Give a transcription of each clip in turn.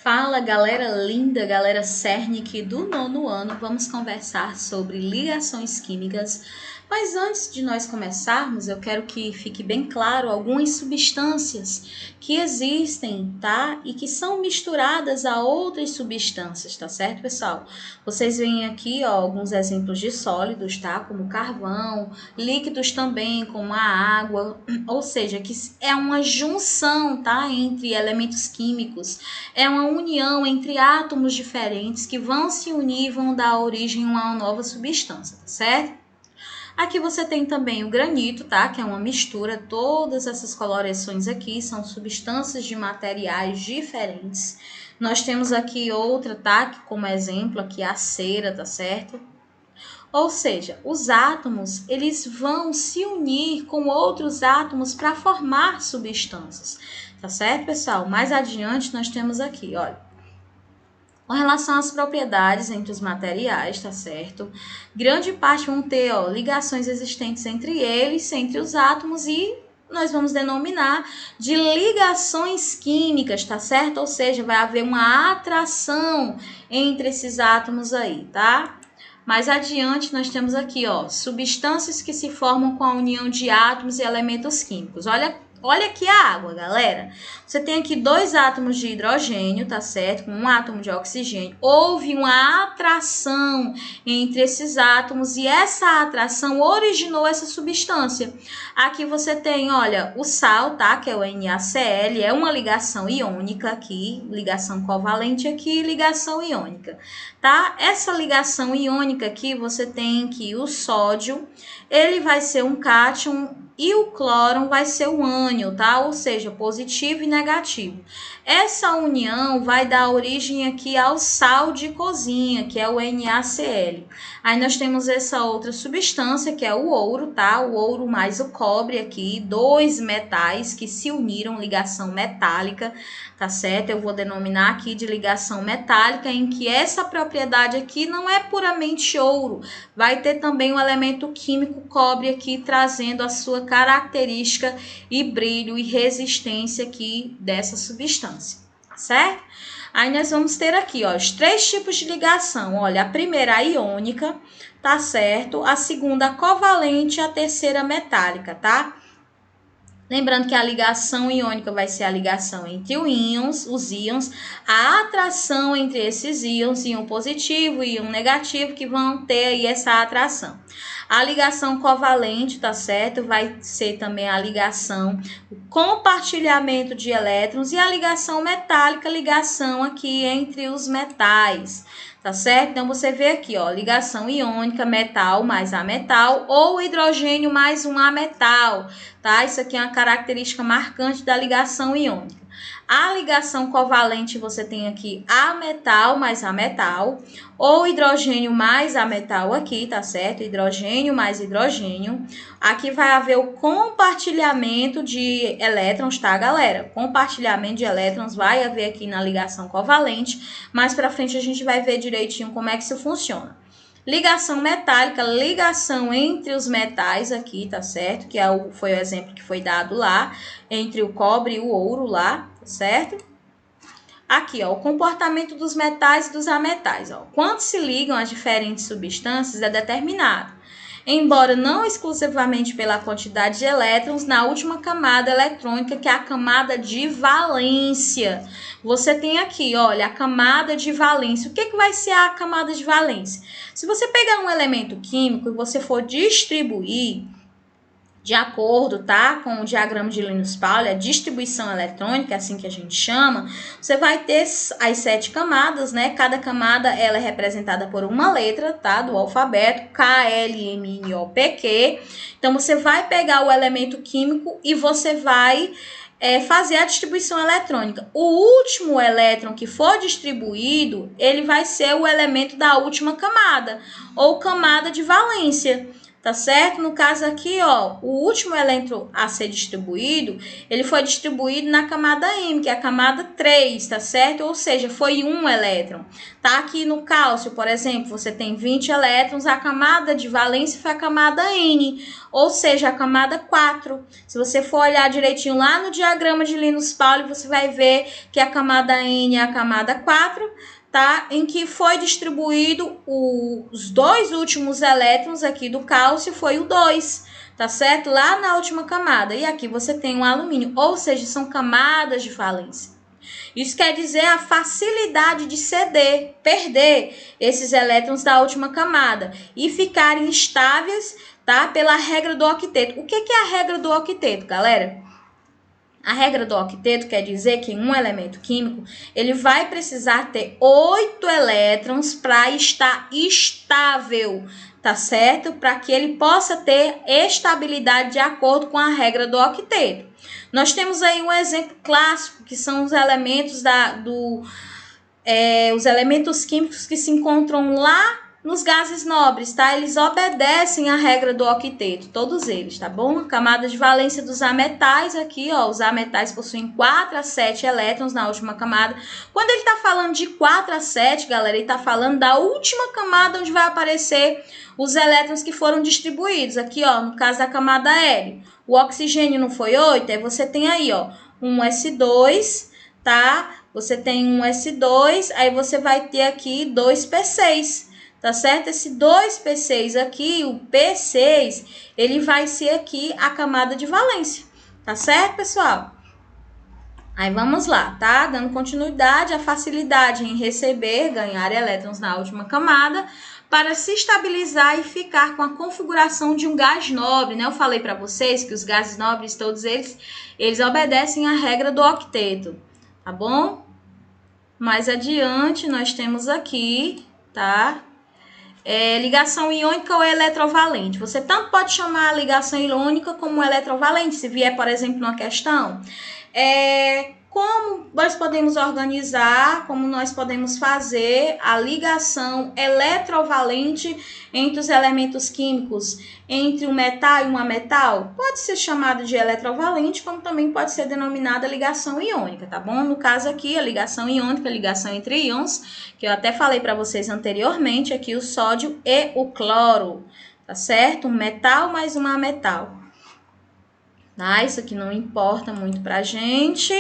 Fala, galera linda, galera Cernic do nono ano. Vamos conversar sobre ligações químicas. Mas antes de nós começarmos, eu quero que fique bem claro algumas substâncias que existem, tá? E que são misturadas a outras substâncias, tá certo, pessoal? Vocês veem aqui, ó, alguns exemplos de sólidos, tá? Como carvão, líquidos também, como a água, ou seja, que é uma junção, tá? Entre elementos químicos. É uma união entre átomos diferentes que vão se unir e vão dar origem a uma nova substância, tá certo? Aqui você tem também o granito, tá? Que é uma mistura. Todas essas colorações aqui são substâncias de materiais diferentes. Nós temos aqui outra, tá? Que como exemplo aqui a cera, tá certo? Ou seja, os átomos, eles vão se unir com outros átomos para formar substâncias. Tá certo, pessoal? Mais adiante nós temos aqui, olha. Com relação às propriedades entre os materiais, tá certo? Grande parte vão ter, ó, ligações existentes entre eles, entre os átomos e nós vamos denominar de ligações químicas, tá certo? Ou seja, vai haver uma atração entre esses átomos aí, tá? Mais adiante nós temos aqui, ó, substâncias que se formam com a união de átomos e elementos químicos. Olha aqui a água, galera. Você tem aqui dois átomos de hidrogênio, tá certo? Com um átomo de oxigênio. Houve uma atração entre esses átomos e essa atração originou essa substância. Aqui você tem, olha, o sal, tá? Que é o NaCl, é uma ligação iônica aqui, ligação covalente aqui, ligação iônica, tá? Essa ligação iônica aqui, você tem que o sódio, ele vai ser um cátion e o cloro vai ser o ânion, tá? Ou seja, positivo e negativo. Essa união vai dar origem aqui ao sal de cozinha, que é o NaCl. Aí nós temos essa outra substância, que é o ouro, tá? O ouro mais o cobre aqui, dois metais que se uniram, ligação metálica, tá certo? Eu vou denominar aqui de ligação metálica, em que essa propriedade aqui não é puramente ouro, vai ter também um elemento químico cobre aqui, trazendo a sua característica e brilho e resistência aqui dessa substância, certo? Aí nós vamos ter aqui, ó, os três tipos de ligação. Olha, a primeira a iônica, tá certo? A segunda a covalente e a terceira metálica, tá? Lembrando que a ligação iônica vai ser a ligação entre os íons, a atração entre esses íons, íon positivo e íon negativo, que vão ter aí essa atração. A ligação covalente, tá certo? Vai ser também a ligação, o compartilhamento de elétrons, e a ligação metálica, ligação aqui entre os metais. Tá certo? Então, você vê aqui, ó, ligação iônica, metal mais ametal, ou hidrogênio mais um ametal, tá? Isso aqui é uma característica marcante da ligação iônica. A ligação covalente, você tem aqui ametal mais ametal, ou hidrogênio mais ametal aqui, tá certo? Hidrogênio mais hidrogênio. Aqui vai haver o compartilhamento de elétrons, tá, galera? Compartilhamento de elétrons vai haver aqui na ligação covalente. Mais pra frente a gente vai ver direitinho como é que isso funciona. Ligação metálica, ligação entre os metais aqui, tá certo? Que foi o exemplo que foi dado lá, entre o cobre e o ouro lá, tá certo? Aqui, ó, o comportamento dos metais e dos ametais, ó. Quando se ligam as diferentes substâncias é determinado, embora não exclusivamente pela quantidade de elétrons, na última camada eletrônica, que é a camada de valência. Você tem aqui, olha, a camada de valência. O que vai ser a camada de valência? Se você pegar um elemento químico e você for distribuir de acordo, tá, com o diagrama de Linus-Pauling, a distribuição eletrônica, assim que a gente chama, você vai ter as 7 camadas, né? Cada camada ela é representada por uma letra, tá, do alfabeto, K, L, M, N, O, P, Q. Então, você vai pegar o elemento químico e você vai fazer a distribuição eletrônica. O último elétron que for distribuído, ele vai ser o elemento da última camada, ou camada de valência. tá certo? No caso aqui, ó, o último elétron a ser distribuído, ele foi distribuído na camada M, que é a camada 3, tá certo? Ou seja, foi um elétron. Tá aqui no cálcio, por exemplo, você tem 20 elétrons, a camada de valência foi a camada N, ou seja, a camada 4. Se você for olhar direitinho lá no diagrama de Linus Pauling, você vai ver que a camada N é a camada 4, tá? Em que foi distribuído os dois últimos elétrons aqui do cálcio, foi o 2, tá certo? Lá na última camada. E aqui você tem o alumínio, ou seja, são camadas de valência. Isso quer dizer a facilidade de perder esses elétrons da última camada e ficarem estáveis, tá? Pela regra do octeto. O que é a regra do octeto, galera? A regra do octeto quer dizer que um elemento químico ele vai precisar ter 8 elétrons para estar estável, tá certo? Para que ele possa ter estabilidade de acordo com a regra do octeto. Nós temos aí um exemplo clássico, que são os elementos os elementos químicos que se encontram lá nos gases nobres, tá? Eles obedecem à regra do octeto, todos eles, tá bom? A camada de valência dos ametais aqui, ó, os ametais possuem 4 a 7 elétrons na última camada. Quando ele tá falando de 4 a 7, galera, ele tá falando da última camada onde vai aparecer os elétrons que foram distribuídos. Aqui, ó, no caso da camada L. O oxigênio não foi 8, aí você tem aí, ó, um S2, tá? Você tem um S2, aí você vai ter aqui 2P6. Tá certo? Esse 2P6 aqui, o P6, ele vai ser aqui a camada de valência. Tá certo, pessoal? Aí vamos lá, tá? Dando continuidade, a facilidade em receber, ganhar elétrons na última camada para se estabilizar e ficar com a configuração de um gás nobre, né? Eu falei para vocês que os gases nobres, todos eles obedecem à regra do octeto, tá bom? Mais adiante, nós temos aqui, tá? Ligação iônica ou eletrovalente. Você tanto pode chamar a ligação iônica como eletrovalente, se vier, por exemplo, numa questão. Como nós podemos organizar, como nós podemos fazer a ligação eletrovalente entre os elementos químicos, entre um metal e um ametal? Pode ser chamado de eletrovalente, como também pode ser denominada ligação iônica, tá bom? No caso aqui, a ligação iônica, a ligação entre íons, que eu até falei para vocês anteriormente, aqui o sódio e o cloro, tá certo? Um metal mais um ametal. Tá? Isso aqui não importa muito pra gente.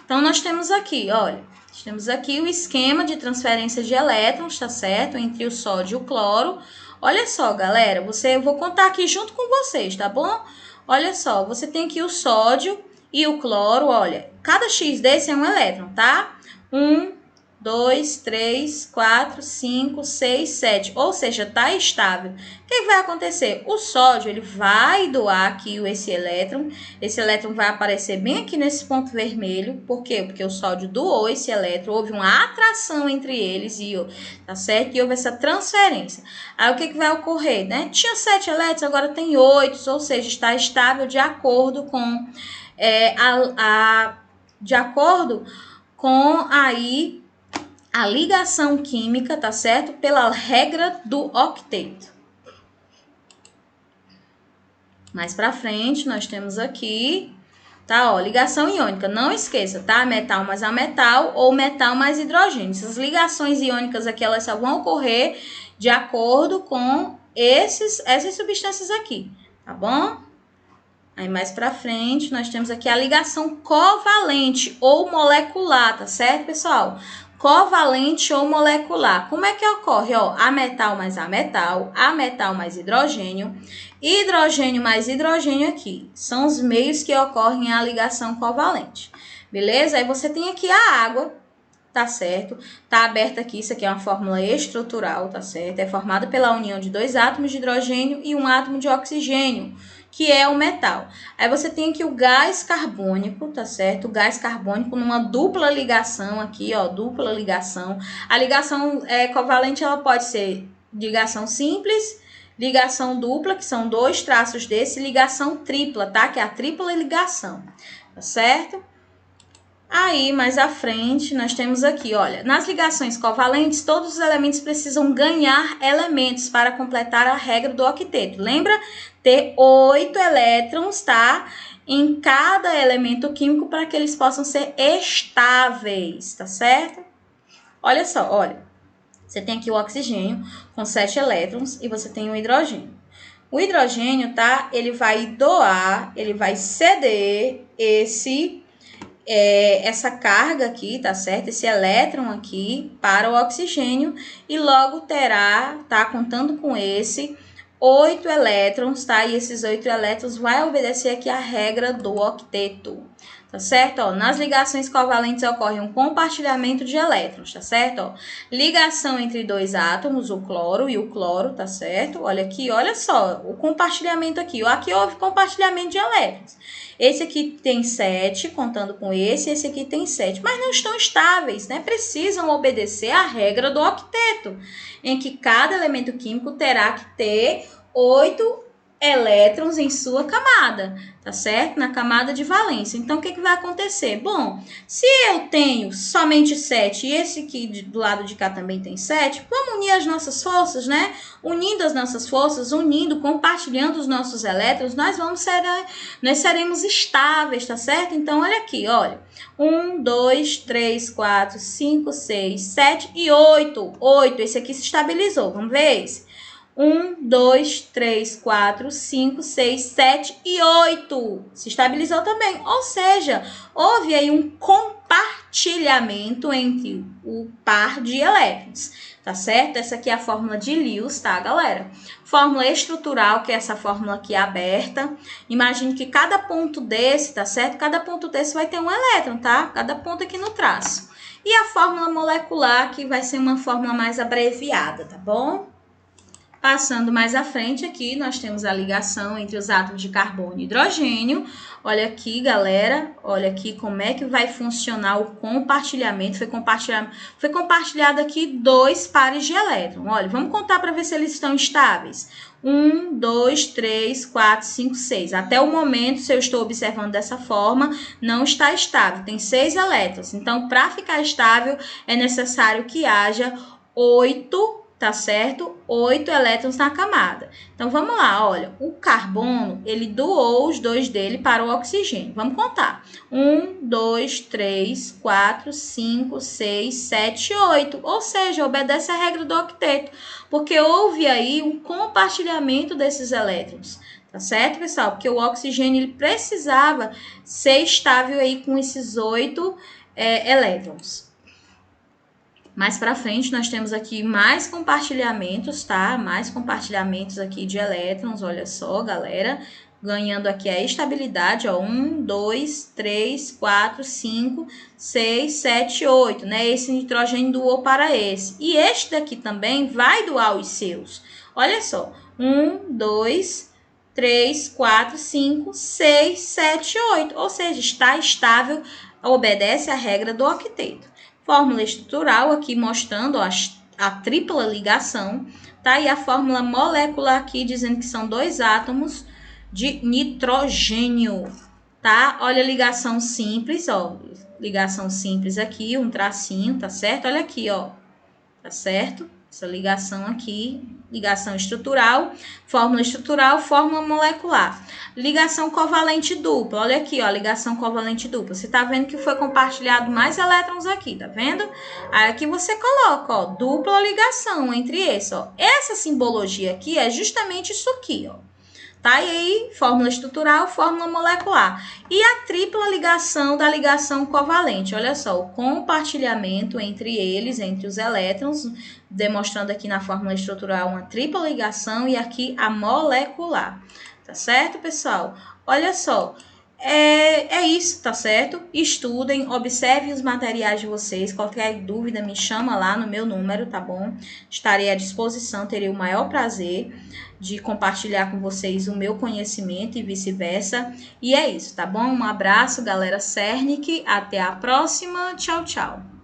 Então, nós temos aqui, olha, temos aqui o esquema de transferência de elétrons, tá certo? Entre o sódio e o cloro. Olha só, galera, eu vou contar aqui junto com vocês, tá bom? Olha só, você tem aqui o sódio e o cloro, olha, cada X desse é um elétron, tá? 1, 2, 3, 4, 5, 6, 7, ou seja, tá estável. O que vai acontecer? O sódio, ele vai doar aqui esse elétron vai aparecer bem aqui nesse ponto vermelho. Por quê? Porque o sódio doou esse elétron, houve uma atração entre eles, tá certo? E houve essa transferência. Aí o que vai ocorrer, né? Tinha 7 elétrons, agora tem 8, ou seja, está estável de acordo com aí a ligação química, tá certo? Pela regra do octeto. Mais pra frente, nós temos aqui, tá? Ó, ligação iônica. Não esqueça, tá? Metal mais ametal ou metal mais hidrogênio. Essas ligações iônicas aqui, elas só vão ocorrer de acordo com essas substâncias aqui, tá bom? Aí mais pra frente, nós temos aqui a ligação covalente ou molecular, tá certo, pessoal? Covalente ou molecular. Como é que ocorre? Ó, ametal mais ametal mais hidrogênio mais hidrogênio aqui. São os meios que ocorrem a ligação covalente. Beleza? Aí você tem aqui a água, tá certo? Tá aberta aqui, isso aqui é uma fórmula estrutural, tá certo? É formada pela união de 2 átomos de hidrogênio e um átomo de oxigênio, que é o metal. Aí você tem aqui o gás carbônico, tá certo? O gás carbônico numa dupla ligação aqui, ó, dupla ligação. A ligação covalente, ela pode ser ligação simples, ligação dupla, que são 2 traços desse, ligação tripla, tá? Que é a tripla ligação, tá certo? Aí, mais à frente, nós temos aqui, olha, nas ligações covalentes, todos os elementos precisam ganhar elementos para completar a regra do octeto. Lembra? Ter 8 elétrons, tá? Em cada elemento químico para que eles possam ser estáveis, tá certo? Olha só, olha. Você tem aqui o oxigênio com 7 elétrons e você tem o hidrogênio. O hidrogênio, tá? Ele vai doar, ele vai ceder essa carga aqui, tá certo? Esse elétron aqui para o oxigênio e logo terá, tá? Contando com 8 elétrons, tá? E esses 8 elétrons vai obedecer aqui a regra do octeto, tá certo? Ó, nas ligações covalentes ocorre um compartilhamento de elétrons, tá certo? Ó, ligação entre dois átomos, o cloro e o cloro, tá certo? Olha aqui, olha só, o compartilhamento aqui. Aqui houve compartilhamento de elétrons. Esse aqui tem 7, contando com esse aqui tem 7, mas não estão estáveis, né? Precisam obedecer à regra do octeto, em que cada elemento químico terá que ter 8 elétrons em sua camada, tá certo? Na camada de valência. Então, o que vai acontecer? Bom, se eu tenho somente 7 e esse aqui do lado de cá também tem 7, vamos unir as nossas forças, né? Unindo as nossas forças, compartilhando os nossos elétrons, nós seremos estáveis, tá certo? Então, olha aqui, olha. 1, 2, 3, 4, 5, 6, 7 e 8. 8, esse aqui se estabilizou, vamos ver esse. 1, 2, 3, 4, 5, 6, 7 e 8. Se estabilizou também. Ou seja, houve aí um compartilhamento entre o par de elétrons, tá certo? Essa aqui é a fórmula de Lewis, tá, galera? Fórmula estrutural, que é essa fórmula aqui aberta. Imagine que cada ponto desse, tá certo? Cada ponto desse vai ter um elétron, tá? Cada ponto aqui no traço. E a fórmula molecular, que vai ser uma fórmula mais abreviada, tá bom? Passando mais à frente aqui, nós temos a ligação entre os átomos de carbono e hidrogênio. Olha aqui, galera, olha aqui como é que vai funcionar o compartilhamento. Foi compartilhado aqui 2 pares de elétrons. Olha, vamos contar para ver se eles estão estáveis. 1, 2, 3, 4, 5, 6. Até o momento, se eu estou observando dessa forma, não está estável. Tem 6 elétrons. Então, para ficar estável, é necessário que haja 8, tá certo? 8 elétrons na camada. Então, vamos lá, olha. O carbono, ele doou os 2 dele para o oxigênio. Vamos contar. 1, 2, 3, 4, 5, 6, 7, 8. Ou seja, obedece a regra do octeto, porque houve aí um compartilhamento desses elétrons. Tá certo, pessoal? Porque o oxigênio ele precisava ser estável aí com esses 8 elétrons. Mais para frente, nós temos aqui mais compartilhamentos, tá? Mais compartilhamentos aqui de elétrons, olha só, galera. Ganhando aqui a estabilidade, ó. 1, 2, 3, 4, 5, 6, 7, 8, né? Esse nitrogênio doou para esse. E este daqui também vai doar os seus. Olha só. 1, 2, 3, 4, 5, 6, 7, 8. Ou seja, está estável, obedece à regra do octeto. Fórmula estrutural aqui mostrando ó, a tripla ligação, tá? E a fórmula molecular aqui dizendo que são 2 átomos de nitrogênio, tá? Olha a ligação simples, ó. Ligação simples aqui, um tracinho, tá certo? Olha aqui, ó. Tá certo? Essa ligação aqui, ligação estrutural, fórmula molecular. Ligação covalente dupla, olha aqui, ó, ligação covalente dupla. Você tá vendo que foi compartilhado mais elétrons aqui, tá vendo? Aí aqui você coloca, ó, dupla ligação entre esses, ó. Essa simbologia aqui é justamente isso aqui, ó. Tá? E aí, fórmula estrutural, fórmula molecular. E a tripla ligação da ligação covalente. Olha só, o compartilhamento entre eles, entre os elétrons, demonstrando aqui na fórmula estrutural uma tripla ligação e aqui a molecular. Tá certo, pessoal? Olha só. É isso, tá certo? Estudem, observem os materiais de vocês. Qualquer dúvida, me chama lá no meu número, tá bom? Estarei à disposição, terei o maior prazer de compartilhar com vocês o meu conhecimento e vice-versa. E é isso, tá bom? Um abraço, galera Cernic. Até a próxima. Tchau, tchau.